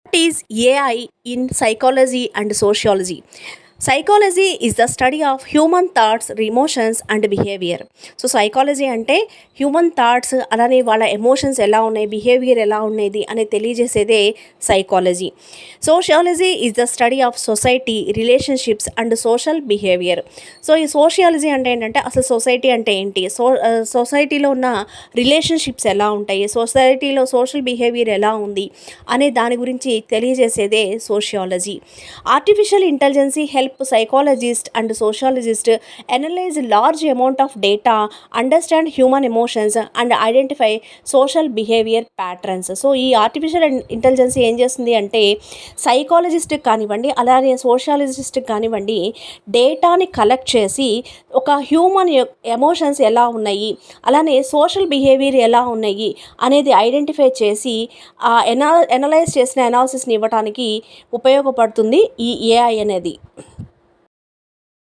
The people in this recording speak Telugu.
What is AI in psychology and sociology? Psychology is the study of human thoughts, emotions and behavior. So psychology అంటే హ్యూమన్ థాట్స్ అలానే వాళ్ళ ఎమోషన్స్ ఎలా ఉన్నాయి, బిహేవియర్ ఎలా ఉన్నది అని తెలియజేసేదే psychology. Sociology is the study of society, relationships and social behaviour. So ఈ సోషియాలజీ అంటే ఏంటంటే అసలు సొసైటీ అంటే ఏంటి, సొసైటీలో ఉన్న రిలేషన్షిప్స్ ఎలా ఉంటాయి, సొసైటీలో సోషల్ బిహేవియర్ ఎలా ఉంది అనే దాని గురించి తెలియజేసేదే sociology. Artificial intelligence help psychologists and sociologists analyze large amount of data, understand human emotions and identify social behavior patterns. So ఈ ఆర్టిఫిషియల్ ఇంటెలిజెన్స్ ఏం చేస్తుంది అంటే సైకాలజిస్ట్ కానివ్వండి అలానే సోషాలజిస్ట్ కానివ్వండి డేటాని కలెక్ట్ చేసి ఒక హ్యూమన్ ఎమోషన్స్ ఎలా ఉన్నాయి అలానే సోషల్ బిహేవియర్ ఎలా ఉన్నాయి అనేది ఐడెంటిఫై చేసి ఎనలైజ్ చేసిన అనాలిసిస్ని ఇవ్వడానికి ఉపయోగపడుతుంది ఈ ఏఐ అనేది.